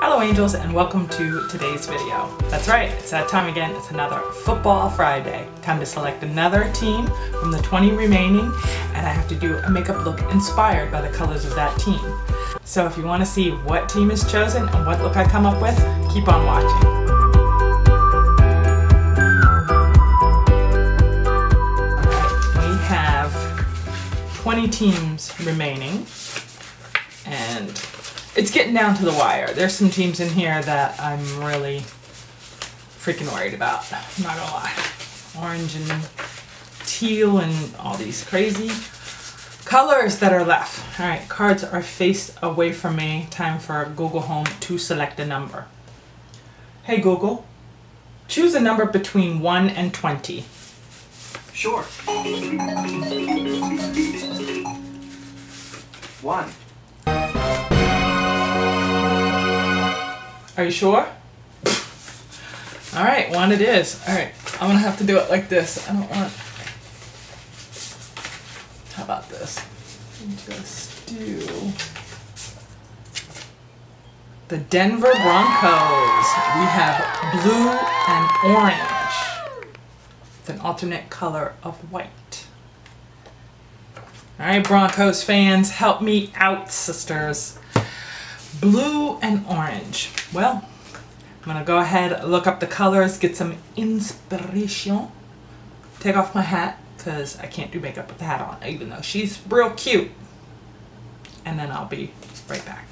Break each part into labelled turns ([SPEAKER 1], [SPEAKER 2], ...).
[SPEAKER 1] Hello angels and welcome to today's video. That's right, it's that time again. It's another Football Friday. Time to select another team from the 20 remaining, and I have to do a makeup look inspired by the colors of that team. So if you want to see what team is chosen and what look I come up with, keep on watching. Alright, we have 20 teams remaining, and it's getting down to the wire. There's some teams in here that I'm really freaking worried about. I'm not gonna lie. Orange and teal and all these crazy colors that are left. All right, cards are faced away from me. Time for Google Home to select a number. Hey Google, choose a number between 1 and 20.
[SPEAKER 2] Sure. 1.
[SPEAKER 1] Are you sure? All right, 1 it is. All right, I'm gonna have to do it like this. I don't want. How about this? Just do the Denver Broncos. We have blue and orange with an alternate color of white. All right, Broncos fans, help me out, sisters. Blue and orange. Well, I'm gonna go ahead, look up the colors, get some inspiration. Take off my hat, because I can't do makeup with the hat on, even though she's real cute. And then I'll be right back.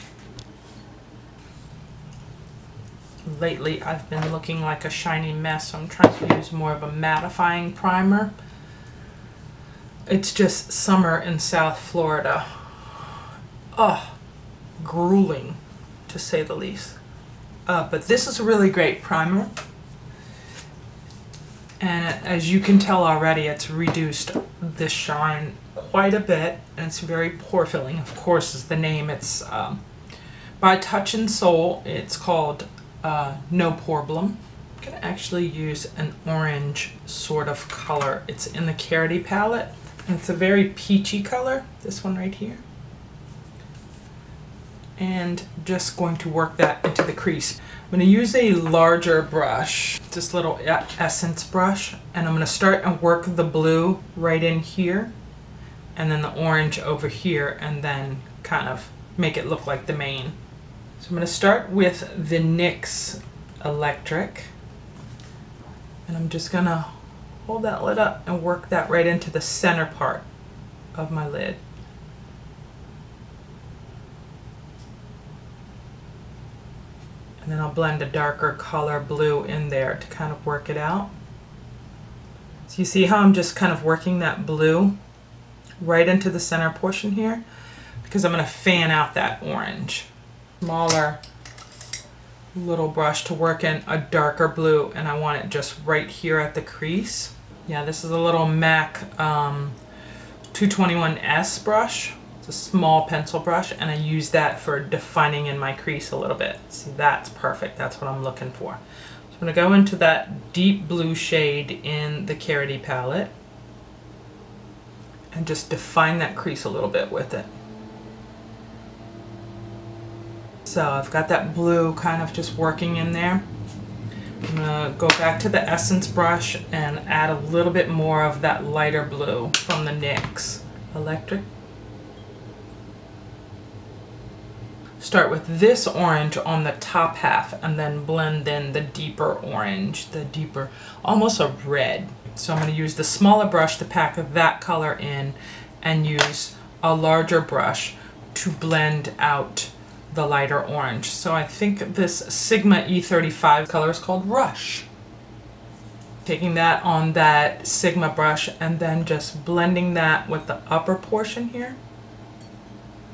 [SPEAKER 1] Lately, I've been looking like a shiny mess, so I'm trying to use more of a mattifying primer. It's just summer in South Florida. Oh, grueling, to say the least. But this is a really great primer, and as you can tell already, it's reduced the shine quite a bit, and it's very pore filling. Of course, is the name. It's by Touch and Soul. It's called No Problem. I'm gonna actually use an orange sort of color. It's in the Karity palette, and it's a very peachy color. This one right here. And just going to work that into the crease. I'm going to use a larger brush, this little essence brush, and I'm going to start and work the blue right in here, and then the orange over here, and then kind of make it look like the main. So I'm going to start with the NYX Electric, and I'm just going to hold that lid up and work that right into the center part of my lid. And then I'll blend a darker color blue in there to kind of work it out. So you see how I'm just kind of working that blue right into the center portion here, because I'm going to fan out that orange. Smaller little brush to work in a darker blue, and I want it just right here at the crease. Yeah, this is a little MAC 221S brush. A small pencil brush, and I use that for defining in my crease a little bit. See, that's perfect. That's what I'm looking for. So I'm going to go into that deep blue shade in the Karity palette and just define that crease a little bit with it. So I've got that blue kind of just working in there. I'm going to go back to the essence brush and add a little bit more of that lighter blue from the NYX Electric. Start with this orange on the top half and then blend in the deeper orange, the deeper, almost a red. So I'm going to use the smaller brush to pack that color in and use a larger brush to blend out the lighter orange. So I think this Sigma E35 color is called Rush. Taking that on that Sigma brush and then just blending that with the upper portion here,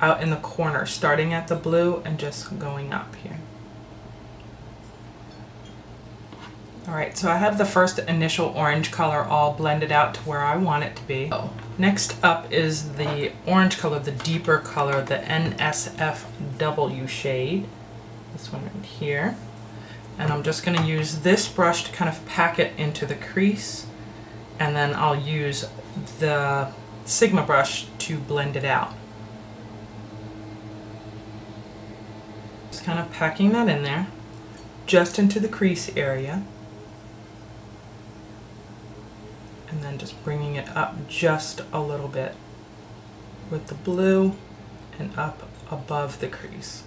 [SPEAKER 1] out in the corner, starting at the blue and just going up here. Alright, so I have the first initial orange color all blended out to where I want it to be. Next up is the orange color, the deeper color, the NSFW shade. This one right here. And I'm just going to use this brush to kind of pack it into the crease, and then I'll use the Sigma brush to blend it out. Just kind of packing that in there, just into the crease area. And then just bringing it up just a little bit with the blue and up above the crease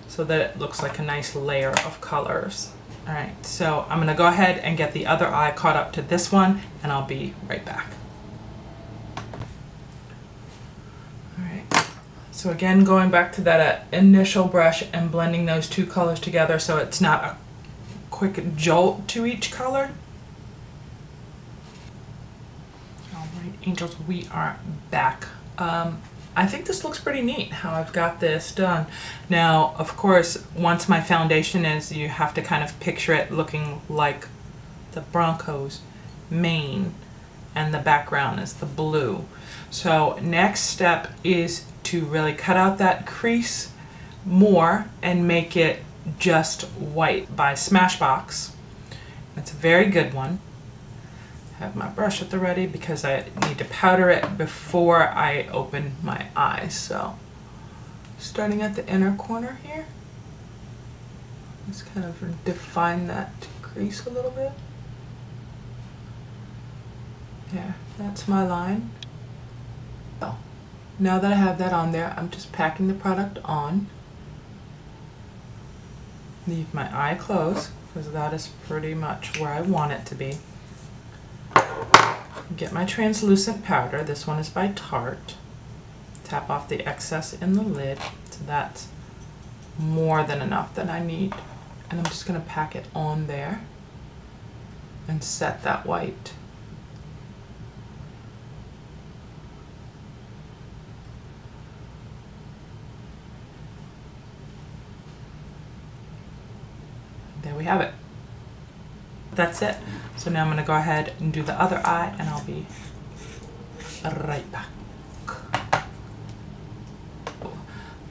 [SPEAKER 1] so that it looks like a nice layer of colors. All right, so I'm gonna go ahead and get the other eye caught up to this one, and I'll be right back. All right, so again, going back to that initial brush and blending those two colors together so it's not a quick jolt to each color. All right, angels, we are back. I think this looks pretty neat how I've got this done. Now, of course, once my foundation is, you have to kind of picture it looking like the Broncos' mane and the background is the blue. So next step is to really cut out that crease more and make it just white by Smashbox. It's a very good one. Have my brush at the ready because I need to powder it before I open my eyes. So starting at the inner corner here, just kind of define that crease a little bit. Yeah, that's my line. So now that I have that on there, I'm just packing the product on. Leave my eye closed because that is pretty much where I want it to be. Get my translucent powder. This one is by Tarte. Tap off the excess in the lid. So that's more than enough that I need. And I'm just going to pack it on there and set that white. There we have it. That's it. So now I'm going to go ahead and do the other eye and I'll be right back.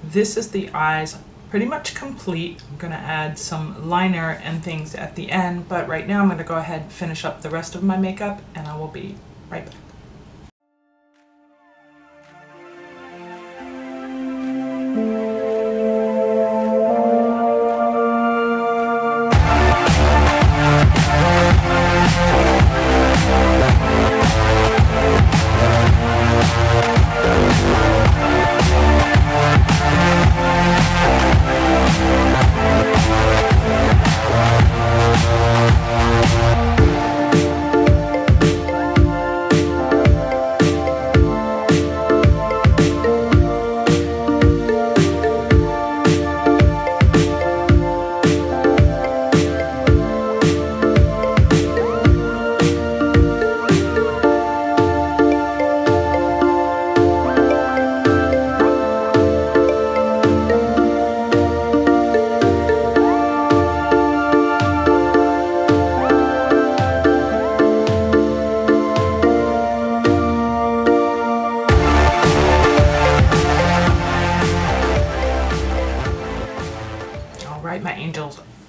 [SPEAKER 1] This is the eyes pretty much complete. I'm going to add some liner and things at the end, but right now I'm going to go ahead and finish up the rest of my makeup and I will be right back.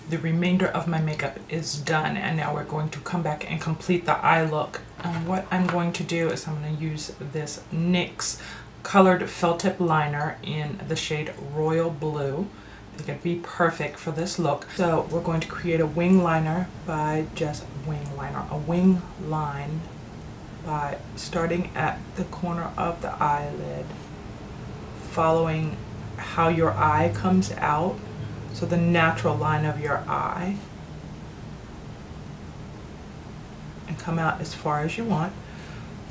[SPEAKER 1] The remainder of my makeup is done and now we're going to come back and complete the eye look. And what I'm going to do is I'm going to use this NYX Colored Felt Tip Liner in the shade Royal Blue. I think it'd be perfect for this look. So we're going to create a wing liner by a wing line by starting at the corner of the eyelid, following how your eye comes out. So the natural line of your eye, and come out as far as you want.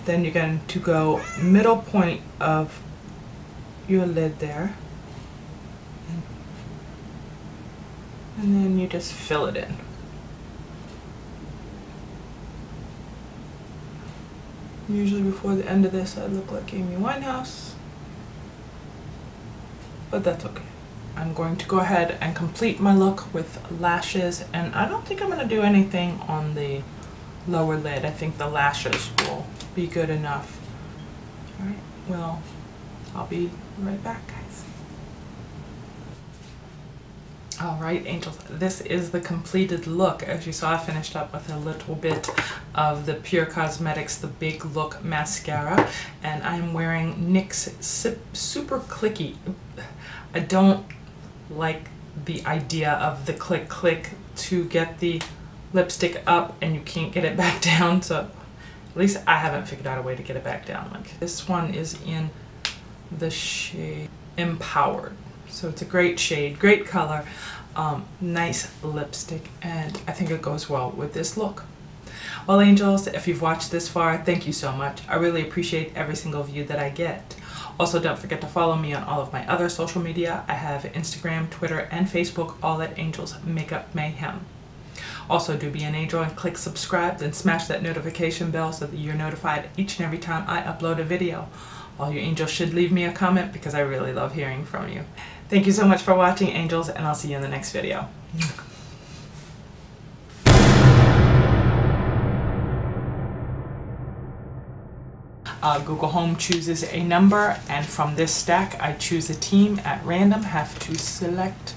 [SPEAKER 1] Then you're going to go middle point of your lid there, and then you just fill it in. Usually before the end of this I look like Amy Winehouse, but that's okay. I'm going to go ahead and complete my look with lashes, and I don't think I'm going to do anything on the lower lid. I think the lashes will be good enough. Alright, well, I'll be right back, guys. Alright, angels, this is the completed look. As you saw, I finished up with a little bit of the Pure Cosmetics The Big Look Mascara, and I'm wearing NYX Super Cliquey. I don't like the idea of the click to get the lipstick up and you can't get it back down. So at least I haven't figured out a way to get it back down. Like this one is in the shade Empowered. So it's a great shade, great color, nice lipstick, and I think it goes well with this look. Well, angels, if you've watched this far, thank you so much. I really appreciate every single view that I get. Also, don't forget to follow me on all of my other social media. I have Instagram, Twitter, and Facebook, all at Angels Makeup Mayhem. Also, do be an angel and click subscribe, then smash that notification bell so that you're notified each and every time I upload a video. All you angels should leave me a comment because I really love hearing from you. Thank you so much for watching, angels, and I'll see you in the next video. Google Home chooses a number, and from this stack I choose a team at random. Have to select.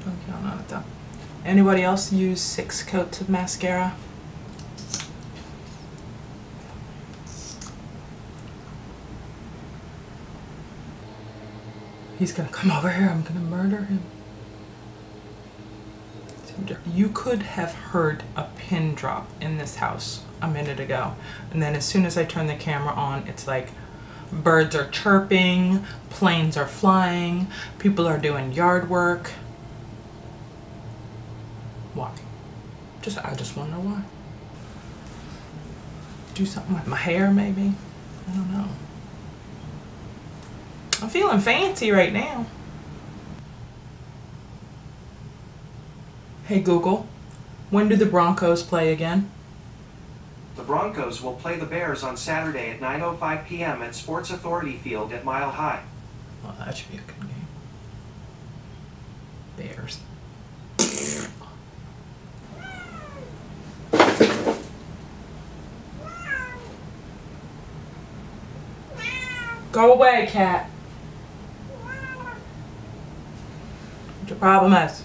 [SPEAKER 1] Don't count on it though. Anybody else use 6 coats of mascara? He's gonna come over here. I'm gonna murder him. You could have heard a pin drop in this house a minute ago, and then as soon as I turn the camera on, it's like birds are chirping, planes are flying, people are doing yard work. Why? I just want to know why. Do something with my hair, maybe? I don't know. I'm feeling fancy right now. Hey Google, when do the Broncos play again?
[SPEAKER 2] The Broncos will play the Bears on Saturday at 9:05 p.m. at Sports Authority Field at Mile High.
[SPEAKER 1] Well, that should be a good game. Bears. Go away, cat. What your problem is?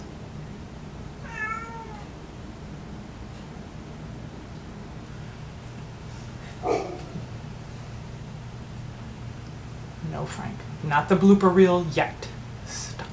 [SPEAKER 1] No, Frank. Not the blooper reel yet. Stop.